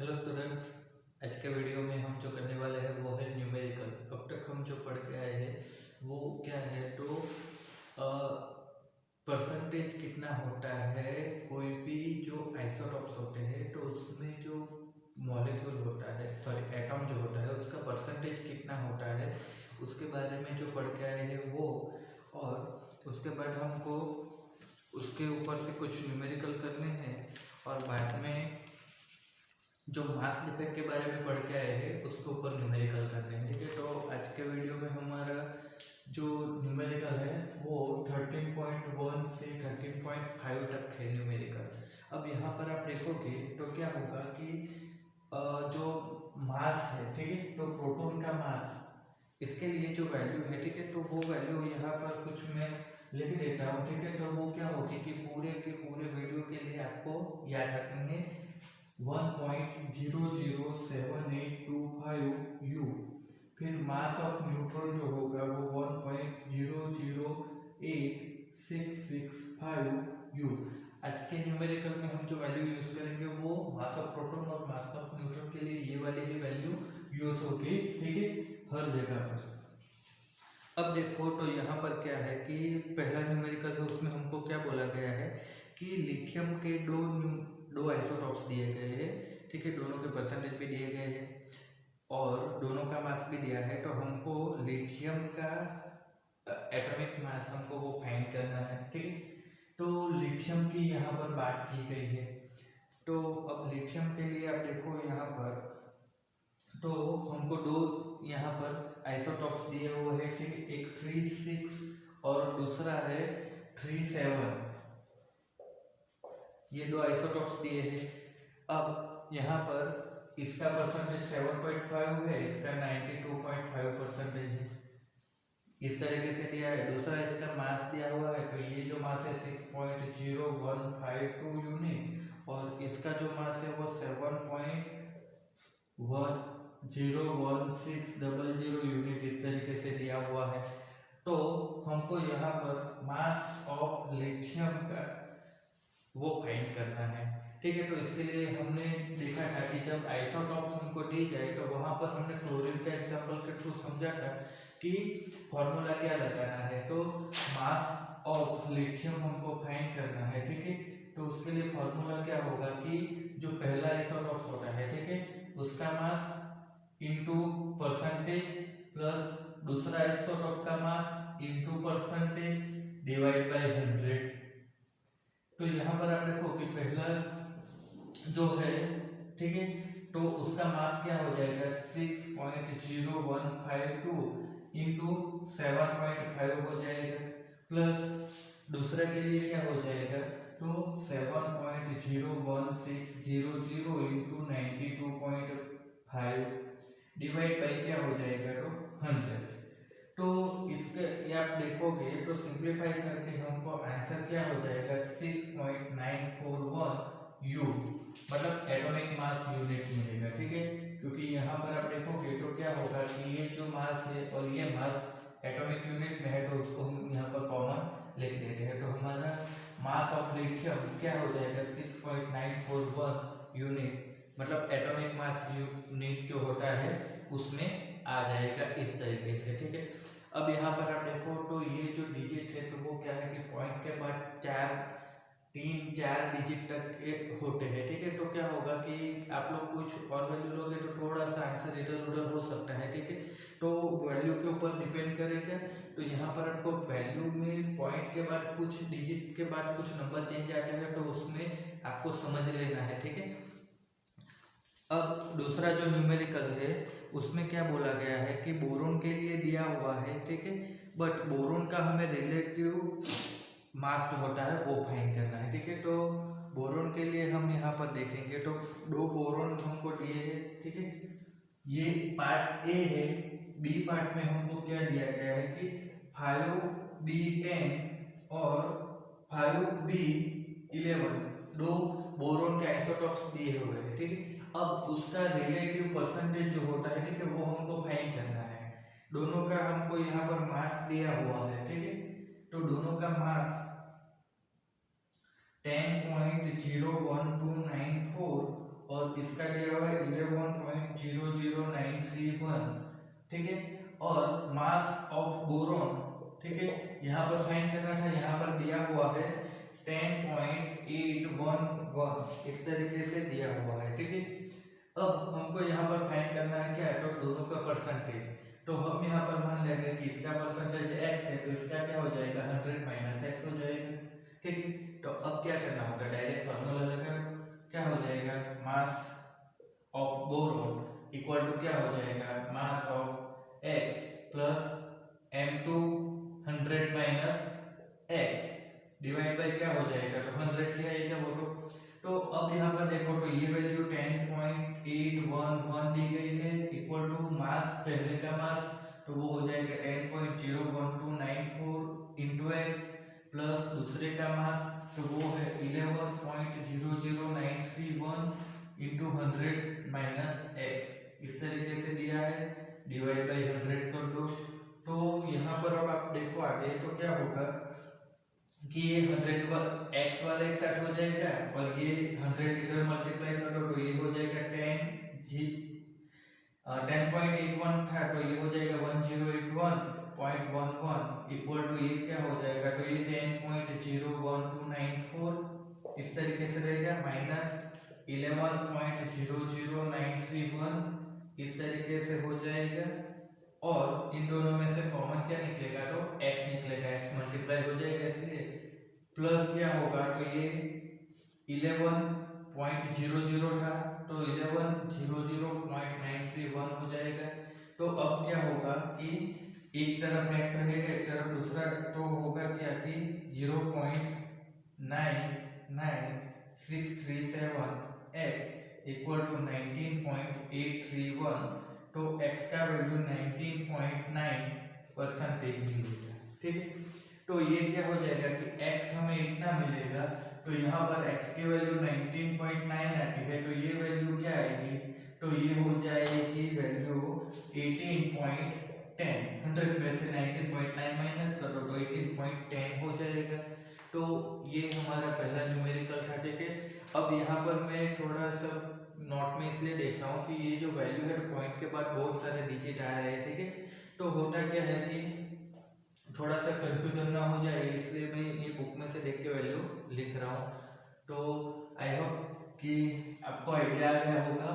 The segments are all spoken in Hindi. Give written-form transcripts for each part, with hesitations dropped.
हेलो स्टूडेंट्स, आज के वीडियो में हम जो करने वाले हैं वो है न्यूमेरिकल। अब तक हम जो पढ़ के आए हैं वो क्या है, तो परसेंटेज कितना होता है कोई भी जो आइसोटॉप्स होते हैं, तो उसमें जो मॉलिक्यूल होता है, सॉरी एटम जो होता है, उसका परसेंटेज कितना होता है उसके बारे में जो पढ़ के आए हैं वो। और उसके बाद हमको उसके ऊपर से कुछ न्यूमेरिकल करने हैं और बाद में जो मास डिफेक्ट के बारे में पढ़ के आए हैं उसके ऊपर न्यूमेरिकल करने हैं। ठीक है, तो आज के वीडियो में हमारा जो न्यूमेरिकल है वो 13.1 से 13.5 तक है न्यूमेरिकल। अब यहाँ पर आप देखोगे तो क्या होगा कि जो मास है, ठीक है, तो प्रोटॉन का मास, इसके लिए जो वैल्यू है, ठीक है, तो वो वैल्यू यहाँ पर कुछ मैं लिख देता हूँ। ठीक है, तो वो क्या होगी कि पूरे के पूरे वीडियो के लिए आपको याद रखनी है 1.007825 U। फिर मास ऑफ न्यूट्रॉन जो होगा वो 1.008665 U। आज के न्यूमेरिकल में हम जो वैल्यू यूज करेंगे वो मास ऑफ प्रोटॉन और मास ऑफ न्यूट्रॉन के लिए ये वाली ही वैल्यू यूज होगी। ठीक है, हर जगह पर। अब देखो तो यहाँ पर क्या है कि पहला न्यूमेरिकल है, उसमें हमको क्या बोला गया है कि लिथियम के दो आइसोटॉप्स दिए गए हैं। ठीक है, दोनों के परसेंटेज भी दिए गए हैं और दोनों का मास भी दिया है। तो हमको लिथियम का एटॉमिक मास हमको वो फाइंड करना है। ठीक है, तो लिथियम की यहाँ पर बात की गई है। तो अब लिथियम के लिए आप देखो यहाँ पर, तो हमको दो यहाँ पर आइसोटॉप्स दिए हुए हैं। ठीक है, एक 3,6 और दूसरा है 3,7। ये दो आइसोटॉप्स दिए हैं। अब यहाँ पर इसका परसेंटेज 7.5 है, इसका 92.5% है। इस तरीके से दिया है। दूसरा इसका मास दिया हुआ है, तो ये जो मास है 6.0152 यूनिट और इसका जो मास है वो 7.101600 यूनिट इस तरीके से दिया हुआ है। तो हमको यहाँ पर मास ऑफ लिथियम का वो फाइंड करना है। ठीक है, तो इसके लिए हमने देखा था कि जब आइसोटॉप्स हमको दी जाए तो वहां पर हमने क्लोरीन का एग्जांपल के थ्रू समझा था कि फॉर्मूला क्या लगाना है। तो मास ऑफ लिथियम हमको फाइंड करना है। ठीक है, तो उसके लिए फॉर्मूला क्या होगा कि जो पहला आइसोटॉप होता है, ठीक है, उसका मास इनटू परसेंटेज प्लस दूसरा आइसोटॉप का mass into percentage divide by 100। तो यहाँ पर आप देखो कि पहला जो है, ठीक है, तो उसका मास क्या हो जाएगा 6.0152 इंटू 7.5 हो जाएगा, प्लस दूसरा के लिए क्या हो जाएगा, तो 7.01600 इंटू 92.5 डिवाइड बाई क्या हो जाएगा, तो 100। तो इसके ये आप देखोगे तो सिंप्लीफाई करके हमको आंसर क्या हो जाएगा 6.941 U, मतलब एटॉमिक मास यूनिट मिलेगा। ठीक है, क्योंकि यहाँ पर आप देखोगे तो क्या होगा कि ये जो मास है और ये मास एटॉमिक यूनिट में है, तो उसको हम यहाँ पर कॉमन लिख देते हैं। तो हमारा मास ऑफ लिथियम क्या हो जाएगा 6.941 यूनिट, मतलब एटॉमिक मास यूनिट जो होता है उसमें आ जाएगा इस तरीके से। ठीक है, अब यहाँ पर आप देखो तो ये जो डिजिट है तो वो क्या है कि पॉइंट के बाद 3-4 डिजिट तक के होते हैं। ठीक है, तो क्या होगा कि आप लोग कुछ और वैल्यू लोगे तो थोड़ा सा आंसर इधर उधर हो सकता है। ठीक है, तो वैल्यू के ऊपर डिपेंड करेगा। तो यहाँ पर आपको वैल्यू में पॉइंट के बाद कुछ डिजिट के बाद कुछ नंबर चेंज आते हैं, तो उसमें आपको समझ लेना है। ठीक है, अब दूसरा जो न्यूमेरिकल है उसमें क्या बोला गया है कि बोरोन के लिए दिया हुआ है। ठीक है, बट बोरोन का हमें रिलेटिव मास जो होता है वो फाइंड करना है। ठीक है, तो बोरोन के लिए हम यहाँ पर देखेंगे तो दो बोरोन हमको दिए हैं। ठीक है, ये पार्ट ए है। बी पार्ट में हमको क्या दिया गया है कि 5B10 और 5B11 दो बोरोन के आइसोटॉप्स दिए हुए हैं। ठीक है, अब उसका रिलेटिव परसेंटेज जो होता है, ठीक है, वो हमको फाइंड करना है। दोनों का हमको यहाँ पर मास दिया हुआ है। ठीक है, तो दोनों का मास 10.01294 और इसका दिया हुआ है 11.00931, ठीक है। और मास ऑफ बोरॉन, ठीक है, यहाँ पर फाइंड करना था, यहाँ पर दिया हुआ है 10.811, इस तरीके से दिया हुआ है, ठीक है। अब हमको यहाँ पर फाइंड करना है क्या है, तो दोनों का परसेंटेज। तो हम यहाँ पर मान लेंगे कि इसका परसेंटेज x है, तो इसका क्या हो जाएगा 100 माइनस x हो जाएगा, ठीक है। तो अब क्या करना होगा, डायरेक्ट फॉर्मूला लगा, क्या हो जाएगा, mass of boron equal to क्या हो जाएगा, mass of x plus m2 100 minus x divide by क्या हो जाएगा, तो 100 ही आएगा वो। तो अब यहाँ पर देखो, तो ये वैल्यू 10.811 दी गई है इक्वल टू मास, पहले का मास तो वो हो जाएगा 10.01294 इंटू एक्स प्लस दूसरे का मास तो वो है 11.00931 इंटू 100 माइनस एक्स, इस तरीके से दिया है, डिवाइड बाई 100 कर दो। तो यहाँ पर अब आप देखो आगे तो क्या होगा कि ये 100 एक्स वाला एक साथ हो जाएगा और ये 100 इधर मल्टीप्लाई कर दो तो ये हो जाएगा 10.81 था तो ये हो जाएगा 1081.11 इक्वल टू ये क्या हो जाएगा, तो ये 10.01294 इस तरीके से रहेगा माइनस 11.00931 इस तरीके से हो जाएगा। और इन दोनों में से कॉमन क्या निकलेगा, तो x निकलेगा, x मल्टीप्लाई हो जाएगा इसलिए, प्लस क्या होगा, तो ये 11.00 था तो 1100.931 हो जाएगा। तो अब क्या होगा कि एक तरफ x रहेगा एक तरफ दूसरा, तो होगा क्या कि 0.99637x इक्वल टू 19.831, तो x का वैल्यू 19.9% मिलेगा, ठीक है। तो ये क्या हो जाएगा कि x हमें इतना मिलेगा, तो यहाँ पर x की वैल्यू 19.9 आती है, तो ये वैल्यू क्या आएगी, तो ये हो जाएगी वैल्यू 18.10, 100 में से 19.9 माइनस करो तो 18.10 हो जाएगा। तो ये हमारा पहला न्यूमेरिकल था, ठीक है। अब यहाँ पर मैं थोड़ा सा नोट में इसलिए देख रहा हूँ कि ये जो वैल्यू है पॉइंट के बाद बहुत सारे डिजिट आ रहे हैं, ठीक है। तो होता क्या है कि थोड़ा सा कंफ्यूजन ना हो जाए इसलिए मैं ये बुक में से देख के वैल्यू लिख रहा हूँ। तो आई होप कि आपको आइडिया आ गया होगा।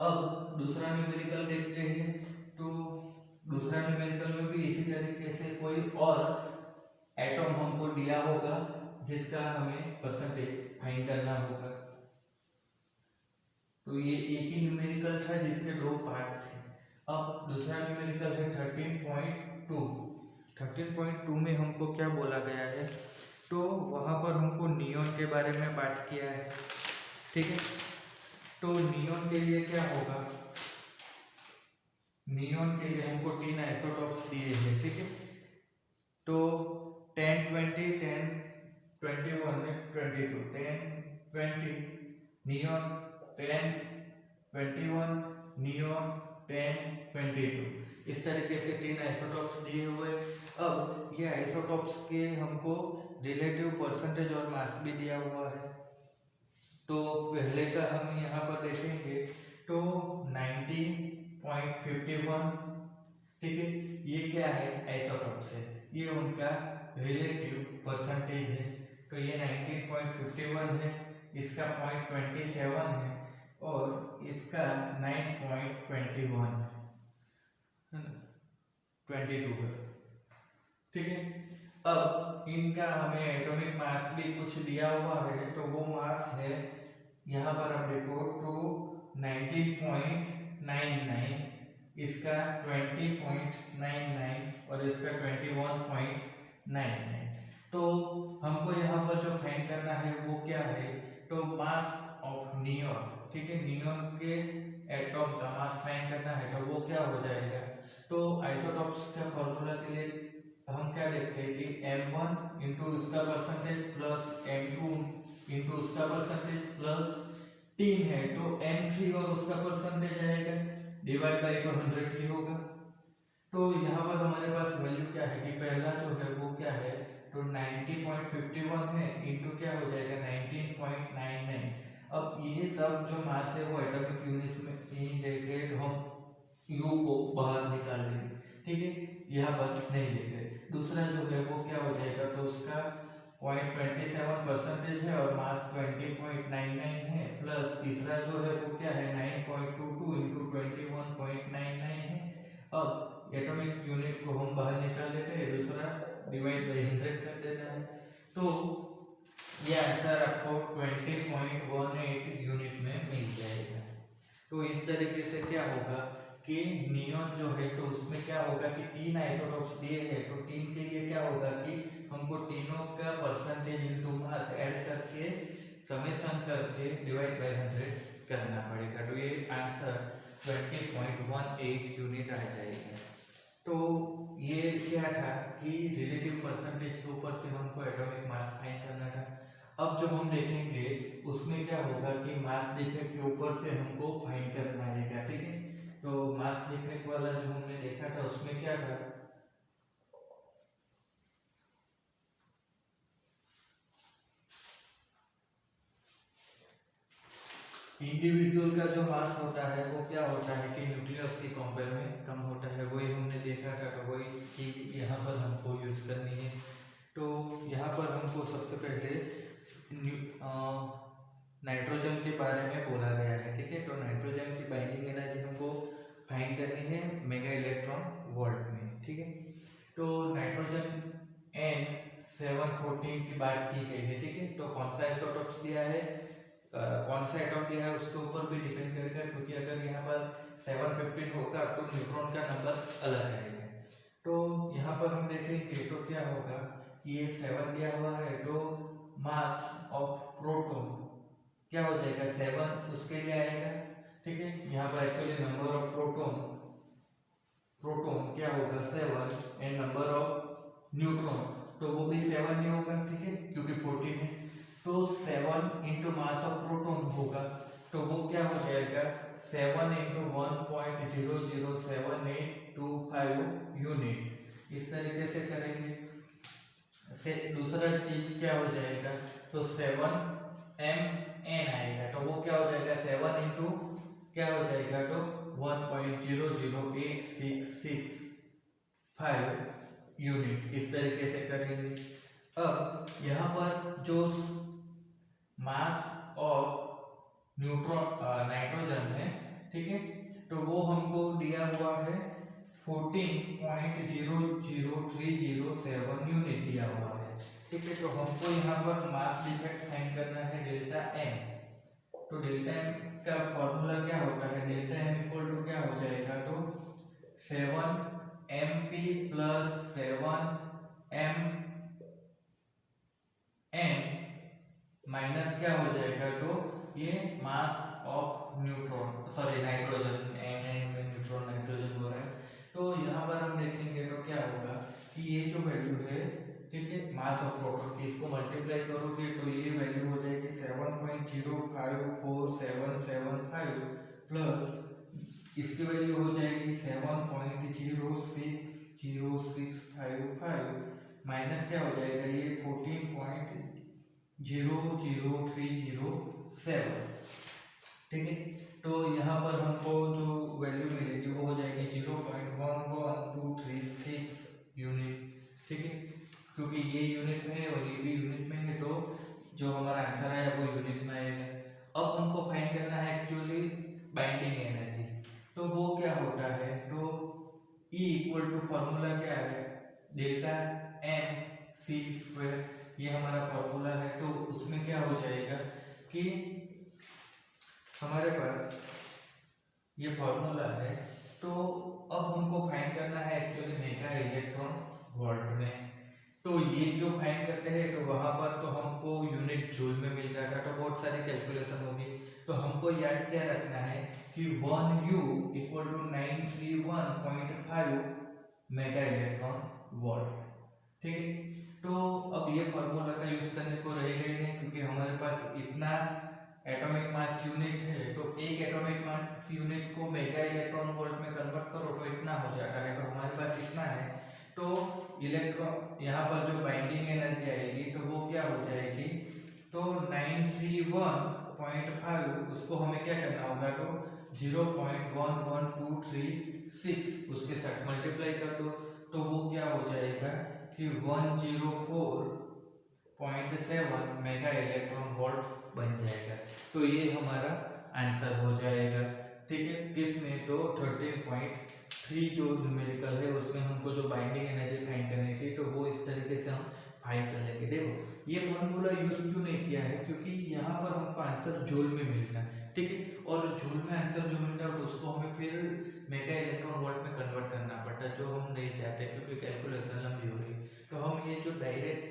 अब दूसरा न्यूमेरिकल देखते हैं। तो दूसरा न्यूमेरिकल में भी इसी तरीके से कोई और एटॉम हमको दिया होगा जिसका हमें परसेंटेज फाइंड करना होगा। तो ये एक ही न्यूमेरिकल था जिसके दो पार्ट थे। अब दूसरा न्यूमेरिकल है 13.2। 13.2 में हमको क्या बोला गया है, तो वहाँ पर हमको नियॉन के बारे में बात किया है, ठीक है। तो नियॉन के लिए क्या होगा, नियॉन के लिए हमको 3 आइसोटॉप्स दिए हैं, ठीक है। तो 10, 20, 10, 21 में 22, 10, 20 नियॉन, 10, 21 नियॉन, 10, 22 इस तरीके से 3 आइसोटॉप्स दिए हुए। अब ये आइसोटॉप्स के हमको रिलेटिव परसेंटेज और मास भी दिया हुआ है। तो पहले का हम यहाँ पर देखेंगे तो 90.51, ठीक है। ये क्या है, आइसोटॉप्स है, ये उनका रिलेटिव परसेंटेज है। तो ये 19.51 है, इसका 0.27 है और इसका 9.21 22 है, ठीक है। अब इनका हमें एटॉमिक मास भी कुछ दिया हुआ है, तो वो मास है यहाँ पर आप देखो तो 19.99, इसका 20.99 और इसका 21.99। तो हमको यहाँ पर जो फाइंड करना है वो क्या है, तो मास ऑफ नियॉन, ठीक है। नियॉन के एटॉम का मास फाइंड करना है, तो वो क्या हो जाएगा, तो आइसोटॉप्स का फॉर्मूला के लिए हम क्या देखते हैं कि m1 इंटू उसका परसेंटेज प्लस m2 इंटू उसका परसेंटेज प्लस 3 है तो m3 और उसका परसेंटेज आएगा, डिवाइड बाई 100 ही होगा। तो यहाँ पर हमारे पास वैल्यू क्या है कि पहला जो है वो क्या है, तो 90.51 है इंटू क्या हो जाएगा 19.99। अब ये सब जो मास है वो एटॉमिक यूनिट्स में इंडेटेड, हम यू को बाहर निकाल देंगे, ठीक है, यहाँ पर नहीं लिख रहे। दूसरा जो है वो क्या हो जाएगा, तो उसका 0.27% है और मास 20.99 है, प्लस तीसरा जो है वो क्या है 9.22 इंटू 21.99 है। अब एटॉमिक यूनिट को हम बाहर निकाल लेते हैं, दूसरा डिवाइड बाई 100 कर देना है, तो ये आंसर आपको 20.18 यूनिट में मिल जाएगा। तो इस तरीके से क्या होगा कि नियॉन जो है तो उसमें क्या होगा कि 3 आइसोटोप्स दिए हैं, तो 3 के लिए क्या होगा कि हमको तीनों का परसेंटेज इनटू मास ऐड करके समेशन करके डिवाइड बाय 100 करना पड़ेगा। तो ये आंसर 20.18 यूनिट आ जाएगा। तो ये क्या था कि रिलेटिव परसेंटेज के ऊपर से हमको एटॉमिक मास फाइंड करना था। अब जो हम देखेंगे उसमें क्या होगा कि मास डिफेक्ट के ऊपर से हमको फाइंड करना है, ठीक है। तो मास डिफेक्ट वाला जो हमने देखा था उसमें क्या था, इंडिविजुअल का जो मास होता है वो क्या होता है कि न्यूक्लियस के कंपेयर में कम होता है, वही हमने देखा था। तो वही चीज यहाँ पर हमको यूज करनी है। तो यहाँ पर हमको सबसे पहले नाइट्रोजन के बारे में बोला गया है, ठीक है। तो नाइट्रोजन की बाइंडिंग एनर्जी हमको फाइंड करनी है मेगा इलेक्ट्रॉन वोल्ट में, ठीक है। तो नाइट्रोजन N714 की बात की गई है, ठीक है। तो कौन सा आइसोटोप्स दिया है, कौन सा एटॉम दिया है उसके ऊपर भी डिपेंड करेगा, क्योंकि अगर यहाँ पर 715 होगा तो न्यूट्रॉन का नंबर अलग आएगा। तो यहाँ पर हम देखेंगे तो क्या होगा, ये 7 दिया हुआ है, तो मास ऑफ प्रोटॉन क्या हो जाएगा 7 उसके लिए आएगा, ठीक है। यहाँ पर एक्चुअली नंबर ऑफ प्रोटॉन क्या होगा 7 एंड नंबर ऑफ न्यूट्रॉन तो वो भी 7 ही होगा, ठीक है, क्योंकि 14 है। तो 7 इंटू मास ऑफ प्रोटॉन होगा, तो वो क्या हो जाएगा 7 इंटू 1.007825 यूनिट। इस तरीके से करेंगे। से दूसरा चीज क्या हो जाएगा, तो 7mn आएगा, तो वो क्या हो जाएगा 7 इंटू क्या हो जाएगा, तो 1.008665 यूनिट। इस तरीके से करेंगे। अब यहाँ पर जो मास ऑफ नाइट्रोजन है, ठीक है, तो वो हमको दिया हुआ है 14.00307 यूनिट दिया हुआ है, ठीक है। तो हमको यहाँ पर मास डिफेक्ट फाइंड करना है डेल्टा एम। तो डेल्टा एम का फॉर्मूला क्या होता है, डेल्टा एम इक्वल टू क्या हो जाएगा, तो 7mp प्लस 7mn माइनस क्या हो जाएगा, तो ये mass of nitrogen, neutron nitrogen हो रहा है। तो यहाँ पर हम देखेंगे तो क्या होगा कि ये जो वैल्यू है, ठीक है, मास ऑफ प्रोटॉन की, इसको मल्टीप्लाई करोगे तो ये वैल्यू हो जाएगी 7.054775 प्लस इसकी वैल्यू हो जाएगी 7.06065 माइनस क्या हो जाएगा ये 14.00307, ठीक है। तो यहाँ पर हमको जो वैल्यू मिलेगी वो हो जाएगी 0.11236 यूनिट, ठीक है, क्योंकि ये यूनिट में है और ये भी यूनिट में है, तो जो हमारा आंसर आया वो यूनिट में आएगा। अब हमको फाइंड करना है एक्चुअली बाइंडिंग एनर्जी, तो वो क्या होता है, तो E इक्वल टू फॉर्मूला क्या है डेल्टा एम सी स्क्वायर, ये हमारा फॉर्मूला है। तो उसमें क्या हो जाएगा कि हमारे पास ये फॉर्मूला है, तो अब हमको फाइंड करना है एक्चुअली मेगा इलेक्ट्रॉन वोल्ट में। तो ये जो फाइंड करते हैं तो वहां पर तो हमको यूनिट जूल में मिल जाएगा, तो बहुत सारी कैलकुलेशन होगी। तो हमको याद क्या रखना है कि 1U equal to 931.5 mega electron volt, ठीक है। तो अब ये फॉर्मूला का यूज करने को रहेगा ही नहीं, क्योंकि हमारे पास इतना एटॉमिक मास यूनिट है, तो एक एटॉमिक मास यूनिट को मेगा इलेक्ट्रॉन वोल्ट में कन्वर्ट करो तो इतना हो जाता है। तो हमारे पास इतना है, तो इलेक्ट्रॉन यहाँ पर जो बाइंडिंग एनर्जी आएगी तो वो क्या हो जाएगी, तो 931.5 0.5 उसको हमें क्या करना होगा, तो 0.11236 उसके साथ मल्टीप्लाई कर दो, तो वो क्या हो जाएगा कि 104.7 मेगा इलेक्ट्रॉन वोल्ट बन जाएगा। तो ये हमारा आंसर हो जाएगा। ठीक है, किस में, तो 13.3 जो न्यूमेरिकल है उसमें हमको जो बाइंडिंग एनर्जी फाइंड करनी थी, तो वो इस तरीके से हम फाइंड कर लेंगे। देखो ये फॉर्मूला यूज क्यों नहीं किया है, क्योंकि यहाँ पर हमको आंसर जूल में मिलता है। ठीक है, और जूल में आंसर जो मिलता है तो उसको हमें फिर मेगा इलेक्ट्रॉन वोल्ट में कन्वर्ट करना पड़ता है, जो हम नहीं चाहते क्योंकि कैलकुलेशन लंबी हो रही है। तो हम ये जो डायरेक्ट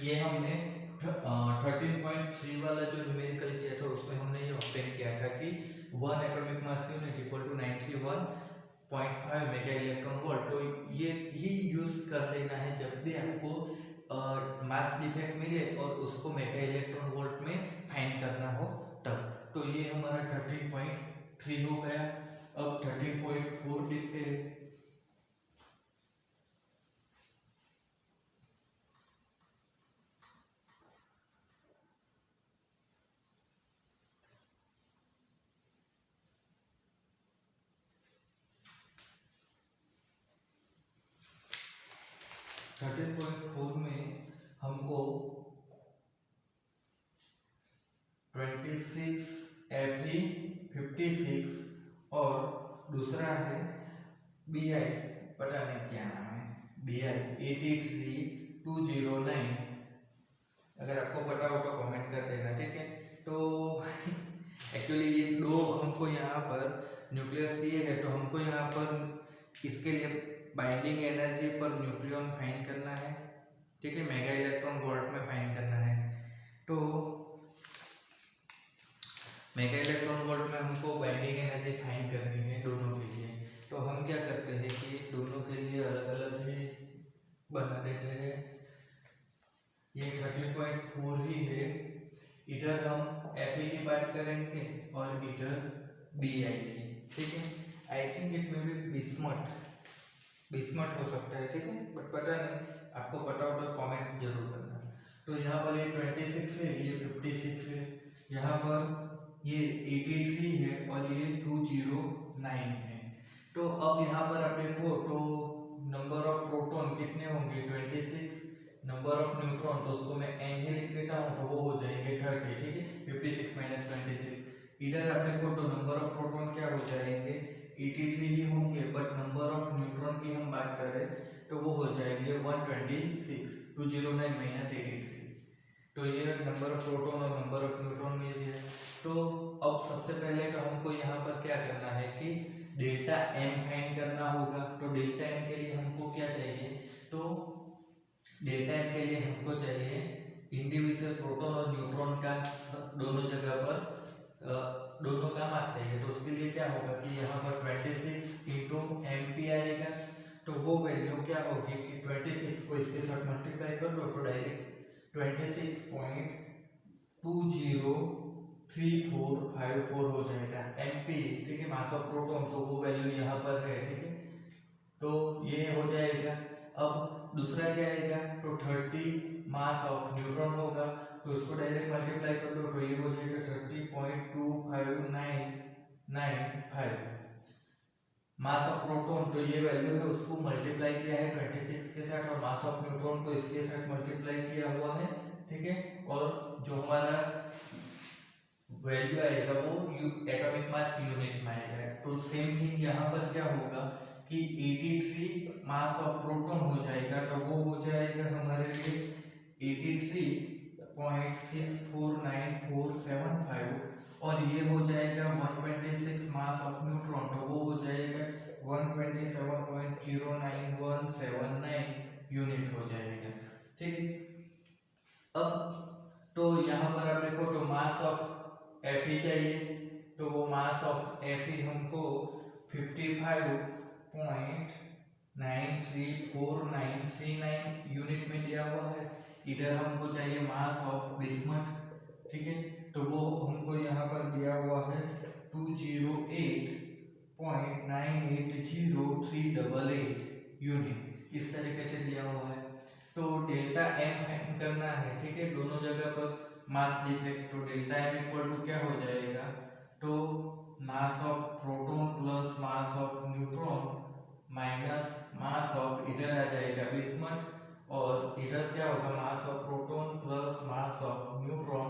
ये हमने 13.3 वाला जो न्यूमेरिकल किया था उसमें हमने ये ऑब्टेन किया था कि 1 atomic mass unit equal to 91.5 mega electron volt. तो ये ही यूज कर लेना है जब भी आपको मास डिफेक्ट मिले और उसको मेगा इलेक्ट्रॉन वोल्ट में फाइंड करना हो तब। तो ये हमारा 13.3 हो गया। अब 13.4 लिखते हैं। 13.4 में हमको 26 Fe 56 और दूसरा है Bi, पता नहीं क्या नाम है, Bi 83209। अगर आपको पता हो तो कमेंट कर देना। ठीक है, तो एक्चुअली ये दो हमको यहाँ पर न्यूक्लियस दिए हैं, तो हमको यहाँ पर इसके लिए बाइंडिंग एनर्जी पर न्यूक्लियॉन फाइंड करना है। ठीक है, मेगा इलेक्ट्रॉन वोल्ट में फाइंड करना है। तो मेगा इलेक्ट्रॉन वोल्ट में हमको बाइंडिंग एनर्जी फाइंड करनी है दोनों के लिए। तो हम क्या करते हैं कि दोनों के लिए अलग अलग ही बना देते हैं। ये 13.4 ही है, इधर हम Fe की बात करेंगे और इधर Bi की। ठीक है, आई थिंक इट में भी बिस्मट हो सकता है। ठीक है, बट पता नहीं, आपको पता हो तो कमेंट जरूर करना। तो यहाँ पर ये 26 है, ये 56 है, यहाँ पर ये 83 है और ये 209 है। तो अब यहाँ पर आप देखो तो नंबर ऑफ प्रोटॉन कितने होंगे, 26, नंबर ऑफ न्यूट्रॉन तो उसको मैं n ही लिख देता हूँ, तो वो हो जाएंगे 30। ठीक है, 56 माइनस 26। इधर आप देखो तो नंबर ऑफ प्रोटॉन क्या हो जाएंगे, 83 ही होंगे, बट नंबर ऑफ न्यूट्रॉन की हम बात करें तो वो हो जाएंगे 126, 209 माइनस 83। तो ये नंबर ऑफ प्रोटॉन और नंबर ऑफ न्यूट्रॉन मिल गया। तो अब सबसे पहले तो हमको यहाँ पर क्या करना है कि डेल्टा एम फाइंड करना होगा। तो डेल्टा एम के लिए हमको क्या चाहिए, तो डेल्टा एम के लिए हमको चाहिए इंडिविजुअल प्रोटॉन और न्यूट्रॉन का दोनों जगह पर दोनों का मास चाहिए। तो उसके लिए क्या होगा कि यहाँ पर 26 इंटू MP आएगा। तो वो वैल्यू क्या होगी कि 26 को इसके साथ मल्टीप्लाई कर दो तो डायरेक्ट 26.203454 हो जाएगा MP। ठीक है, मास ऑफ प्रोटॉन, तो वो वैल्यू यहाँ पर है। ठीक है, तो ये हो जाएगा। अब दूसरा क्या आएगा, तो 30 मास ऑफ न्यूट्रॉन होगा, तो उसको डायरेक्ट मल्टीप्लाई कर दो तो ये हो जाएगा 30.2595 मास ऑफ प्रोटॉन। तो ये वैल्यू है, उसको मल्टीप्लाई किया है 26 के साथ और मास ऑफ न्यूट्रॉन को इसके साथ मल्टीप्लाई किया हुआ है। ठीक है, और जो हमारा वैल्यू आएगा वो एटॉमिक मास यूनिट में आएगा। तो सेम थिंग यहाँ पर क्या होगा कि 83 मास ऑफ प्रोटॉन हो जाएगा, तो वो हो जाएगा हमारे लिए 83.649475 और ये हो जाएगा 126 मास ऑफ न्यूट्रॉन, तो वो हो जाएगा 127.09179 यूनिट हो जाएगा। ठीक है, अब तो यहाँ पर आप देखो तो मास ऑफ Fe चाहिए, तो वो मास ऑफ Fe हमको 55.934939 यूनिट में दिया हुआ है। इधर हमको चाहिए मास ऑफ बिस्मथ। ठीक है, तो वो हमको यहाँ पर दिया हुआ है 208.980388 यूनिट, इस तरीके से दिया हुआ है। तो डेल्टा एम फाइंड करना है। ठीक है, दोनों जगह पर मास डिफेक्ट, तो डेल्टा एम इक्वल टू क्या हो जाएगा, तो mass of proton plus mass of neutron minus mass of, इधर आ जाएगा बिस्मथ, और इधर क्या होगा, mass of proton plus mass of neutron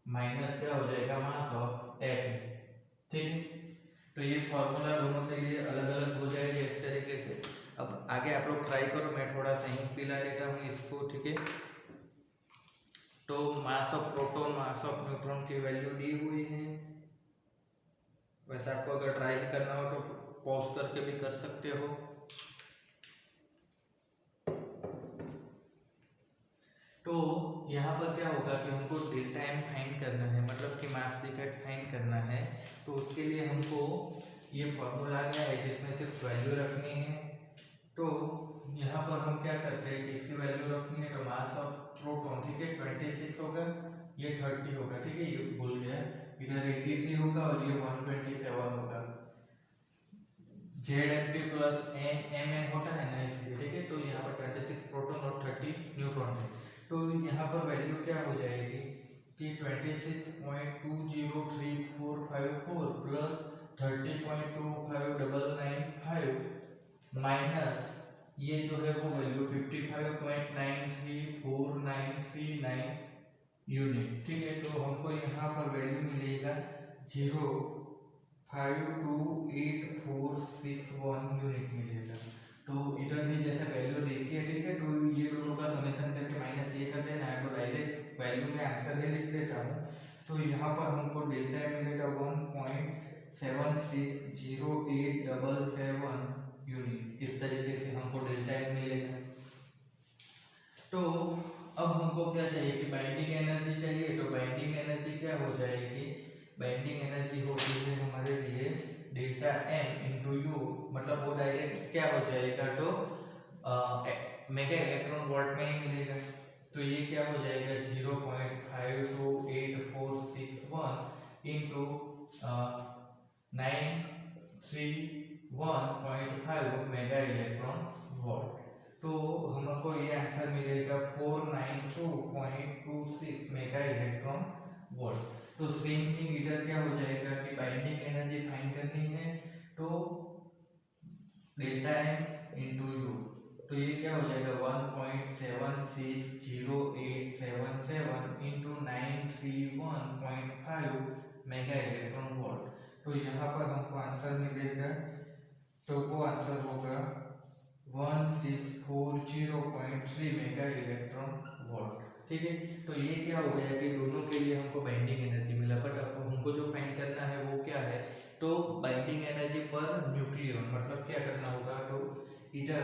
minus क्या हो जाएगा, मास ऑफ एटम। ठीक, तो ये फॉर्मूला दोनों के लिए अलग अलग हो जाएगा इस तरीके से। अब आगे आप लोग ट्राई करो, मैं थोड़ा सा ही पिला देता हूँ इसको। ठीक है, तो mass of proton mass of neutron की वैल्यू दी हुई है। वैसे आपको अगर ट्राई करना हो तो पॉज करके भी कर सकते हो। तो यहाँ पर क्या होगा कि हमको डेल्टा एम फाइंड करना है, मतलब कि मास डिफेक्ट फाइंड करना है। तो उसके लिए हमको ये फॉर्मूला आ गया है जिसमें सिर्फ वैल्यू रखनी है। तो यहाँ पर हम क्या करते हैं कि इसकी वैल्यू रखनी है, तो मास ऑफ प्रोटॉन, ठीक है, 26 होगा, ये 30 होगा, ठीक है, ये भूल गया, इधर 83 होगा और ये 127 होगा। ZnP प्लस Mn होता है ना इसलिए, ठीक है। तो यहाँ पर 26 प्रोटॉन और 30 न्यूट्रॉन है। तो यहाँ पर वैल्यू क्या हो जाएगी कि 26.203454 प्लस 30.25995 माइनस ये जो है वो वैल्यू 55.934939 यूनिट, ठीक है। तो हमको यहाँ पर वैल्यू मिलेगा 0.528461 यूनिट मिलेगा। तो इधर भी जैसे वैल्यू देखी है, ठीक है, तो ये दोनों का समेशन करके माइनस ये कर देना है, तो डायरेक्ट वैल्यू में आंसर दे लिख देता हूँ। तो यहाँ पर हमको डेल्टा मिलेगा 1.760877 यूनिट, इस तरीके से हमको डेल्टा मिलेगा। तो अब हमको क्या चाहिए कि बाइंडिंग एनर्जी चाहिए। तो बाइंडिंग एनर्जी क्या हो जाएगी, बाइंडिंग एनर्जी होती है हमारे लिए डेल्टा एम इंटू यू, मतलब वो डायरेक्ट क्या हो जाएगा, तो मेगा इलेक्ट्रॉन वोल्ट में ही मिलेगा। तो ये क्या हो जाएगा 0.528461 इंटू 931.5 मेगा इलेक्ट्रॉन वोल्ट। तो हमको ये आंसर मिलेगा 492.26 मेगा इलेक्ट्रॉन वोल्ट। तो सेम थिंग इधर क्या हो जाएगा कि बाइंडिंग एनर्जी फाइंड करनी है, तो डेल्टा एम इंटू यू, तो ये क्या हो जाएगा 1.760877 इंटू 931.5 मेगा इलेक्ट्रॉन वोल्ट। तो यहाँ पर हमको आंसर मिलेगा, तो वो आंसर होगा 1640.3 मेगा इलेक्ट्रॉन वोल्ट, ठीक है। तो ये क्या हो गया कि दोनों के लिए हमको बाइंडिंग एनर्जी मिला, बट अब हमको जो फाइंड करना है वो क्या है, तो बाइंडिंग एनर्जी पर न्यूक्लियन, मतलब क्या करना होगा, तो इधर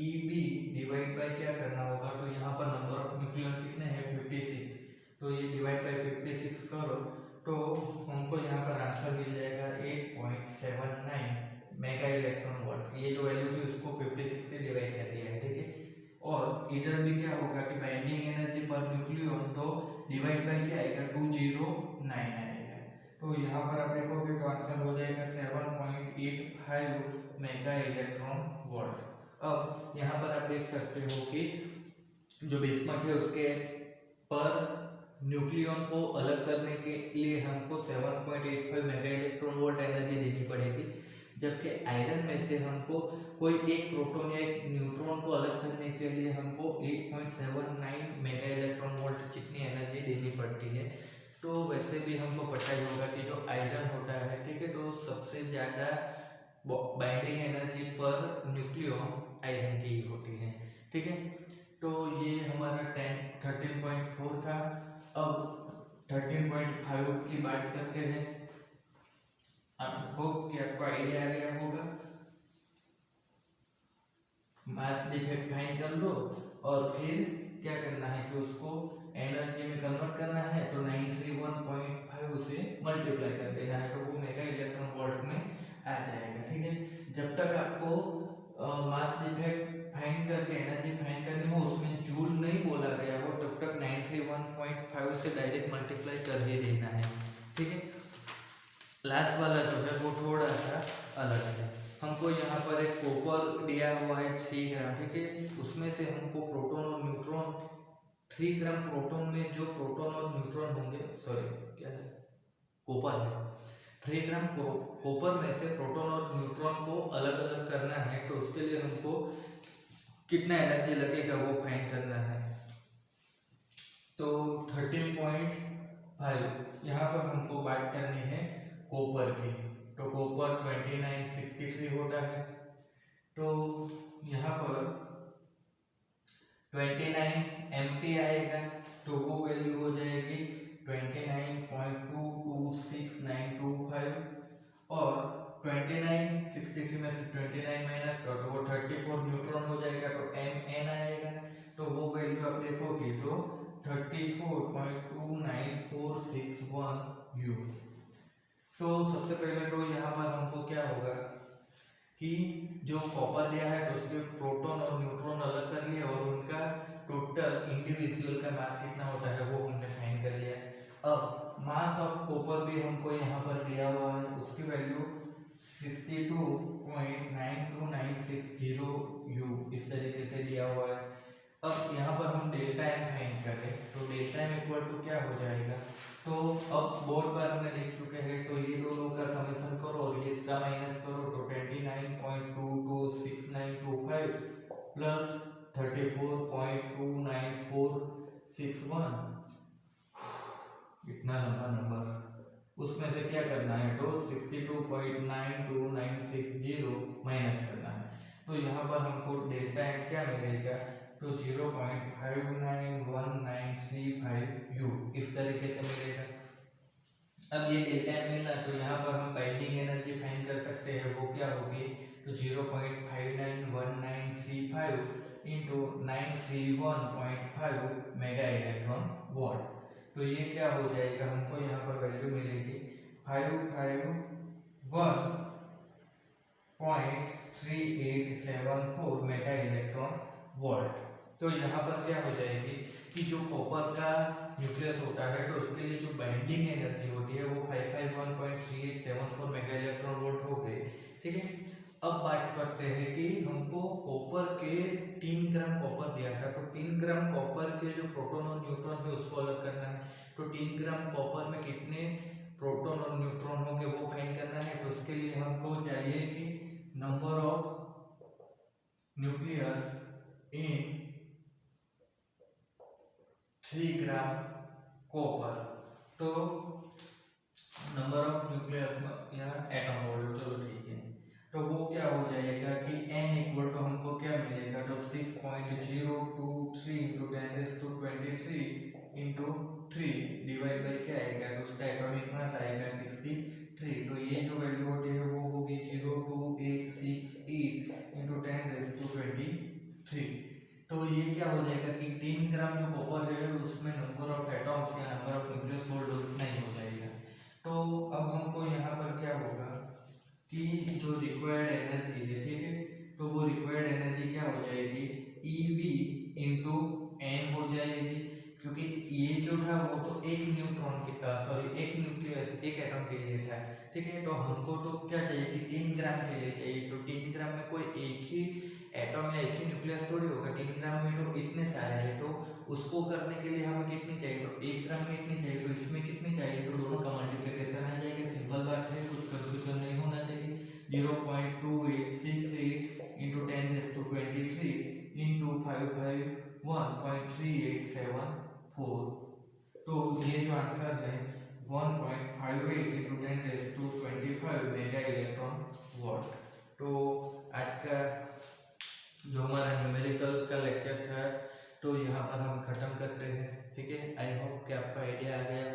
EB डिवाइड बाय क्या करना होगा, तो यहाँ पर नंबर ऑफ न्यूक्लियन कितने हैं 56, तो ये डिवाइड बाय 56 करो, तो हमको यहाँ पर आंसर मिल जाएगा 8.79 मेगा इलेक्ट्रॉन वोल्ट। ये जो वैल्यू थी उसको 56 से डिवाइड कर दिया है, ठीक है। और इधर भी क्या होगा कि बाइंडिंग एनर्जी पर न्यूक्लियन, तो डिवाइड बाय क्या आएगा 209 आएगा। तो यहाँ पर आप देखोगे तो आंसर हो जाएगा 7.85 मेगा इलेक्ट्रॉन वोल्ट। अब यहाँ पर आप देख सकते हो कि जो बिस्मथ है उसके पर न्यूक्लियन को अलग करने के लिए हमको 7.85 मेगा इलेक्ट्रॉन वोल्ट एनर्जी देनी पड़ेगी, जबकि आयरन में से हमको कोई एक प्रोटॉन या एक न्यूट्रॉन को अलग करने के लिए हमको 8.79 मेगा इलेक्ट्रॉन वोल्ट जितनी एनर्जी देनी पड़ती है। तो वैसे भी हमको पता ही होगा कि जो आयरन होता है, ठीक है, तो सबसे ज़्यादा binding energy per nucleon iron की ही होती है, ठीक है। तो ये हमारा 13.4 था। अब 13.5 की बात करते हैं। आपको आइडिया आ गया होगा। मास डिफेक्ट फाइंड कर लो और फिर क्या करना है कि उसको एनर्जी में कन्वर्ट करना है, तो 931.5 से मल्टीप्लाई कर देना है, तो वो मेगा इलेक्ट्रॉन वोल्ट में आ जाएगा, ठीक है। जब तक आपको मास डिफेक्ट फाइंड करके एनर्जी फाइंड करनी हो, उसमें जूल नहीं बोला गया हो, तब तक 931.5 से डायरेक्ट मल्टीप्लाई कर ही देना है, ठीक है। लास्ट वाला जो है वो थोड़ा सा अलग है। हमको यहाँ पर एक कॉपर दिया हुआ है 3 ग्राम, ठीक है, उसमें से हमको प्रोटॉन और न्यूट्रॉन 3 ग्राम प्रोटॉन में जो प्रोटॉन और न्यूट्रॉन होंगे, सॉरी क्या है, कॉपर है, 3 ग्राम कॉपर में से प्रोटॉन और न्यूट्रॉन को अलग अलग करना है, तो उसके लिए हमको कितना एनर्जी लगेगा वो फाइंड करना है। तो 13.5 यहाँ पर हमको बात करनी है कॉपर की, तो कॉपर 2963 होता है, तो यहाँ पर 29 MP आएगा, तो वो वैल्यू हो जाएगी 29.226925 और 2963 में से 29 माइनस करो तो वो 34 न्यूट्रॉन हो जाएगा, तो Mn आएगा, तो वो वैल्यू आप देखोगे तो 34.29461 U। तो सबसे पहले तो यहाँ पर हमको क्या होगा कि जो कॉपर लिया है तो उसके प्रोटॉन और न्यूट्रॉन अलग कर लिए और उनका टोटल इंडिविजुअल का मास कितना होता है वो हमने फाइंड कर लिया। अब मास ऑफ कॉपर भी हमको यहाँ पर दिया हुआ है, उसकी वैल्यू 62.92960 U इस तरीके से दिया हुआ है। अब यहाँ पर हम डेल्टा एम फाइंड करें तो डेल्टा एम इक्वल टू क्या हो जाएगा, तो अब बोर्ड पर हमने देख चुके हैं, तो ये दोनों का समेशन करो और ये इसका माइनस करो, तो 29.226925 प्लस 34.29461, इतना लंबा नंबर, उसमें से क्या करना है, तो 62.92960 माइनस करना है, तो यहाँ पर हमको डेल्टा एम क्या मिलेगा, तो 0.591935 U इस तरीके से मिलेगा। अब ये डेल्टा एम मिला तो यहाँ पर हम बाइंडिंग एनर्जी फाइंड कर सकते हैं, वो क्या होगी, तो 0.591935 इंटू 931.5 मेगा इलेक्ट्रॉन वोल्ट, तो ये क्या हो जाएगा, हमको यहाँ पर वैल्यू मिलेगी 551.3874 मेगा इलेक्ट्रॉन वोल्ट। तो यहाँ पर क्या हो जाएगी कि जो कॉपर का न्यूक्लियस होता है तो उसके लिए जो बाइंडिंग एनर्जी होती है वो 551.3874 मेगा इलेक्ट्रॉन वोल्ट हो गई, ठीक है। अब बात करते हैं कि हमको कॉपर के 3 ग्राम कॉपर दिया था, तो 3 ग्राम कॉपर के जो प्रोटॉन और न्यूट्रॉन है उसको अलग करना है, तो 3 ग्राम कॉपर में कितने प्रोटॉन और न्यूट्रॉन होंगे वो फाइंड करना है, तो उसके लिए हमको चाहिए कि number of nucleus in 3 gram copper, तो नंबर ऑफ न्यूक्लियस या एटम बोलो, चलो ठीक है, तो वो क्या हो जाएगा कि n इक्वल टू हमको क्या मिलेगा, तो 6.023 इंटू 10⁻23 इंटू 3 डिवाइड बाई क्या आएगा, तो उसका एटॉमिक मास आएगा 63, तो ये जो वैल्यू होती है वो होगी 02868 इंटू 10⁻23। तो ये क्या हो जाएगा कि 3 ग्राम जो कॉपर है उसमें नंबर ऑफ एटॉम्स या नंबर ऑफ न्यूक्लियस मोल्ड उतना ही हो जाएगा। तो अब हमको यहाँ पर क्या होगा कि जो रिक्वायर्ड एनर्जी है, ठीक है, तो वो रिक्वायर्ड एनर्जी क्या हो जाएगी, EV इंटू n हो जाएगी, क्योंकि ये जो था वो तो एक न्यूट्रॉन के एक न्यूक्लियस एक एटम के लिए था, ठीक है, तो हमको तो क्या चाहिए कि 3 ग्राम के लिए चाहिए, तो 3 ग्राम में कोई एक ही एटम या एक ही न्यूक्लियस थोड़ी होगा, 3 ग्राम में तो इतने सारे हैं, तो उसको करने के लिए हमें कितनी चाहिए, तो 1 ग्राम में कितनी चाहिए, तो इसमें कितनी चाहिए, तो दोनों का मल्टीप्लिकेशन आ जाएगा, सिंपल बात है, कुछ कंफ्यूजन नहीं होना चाहिए। 0.2868 इंटू 10⁻23 इंटू 551.3874, तो ये जो आंसर है 1.58 इंटू 10⁻25 मेगा इलेक्ट्रॉन वोल्ट। तो आज का जो हमारा न्यूमेरिकल का लेक्चर था तो यहाँ पर हम खत्म करते हैं, ठीक है। आई होप कि आपका आइडिया आ गया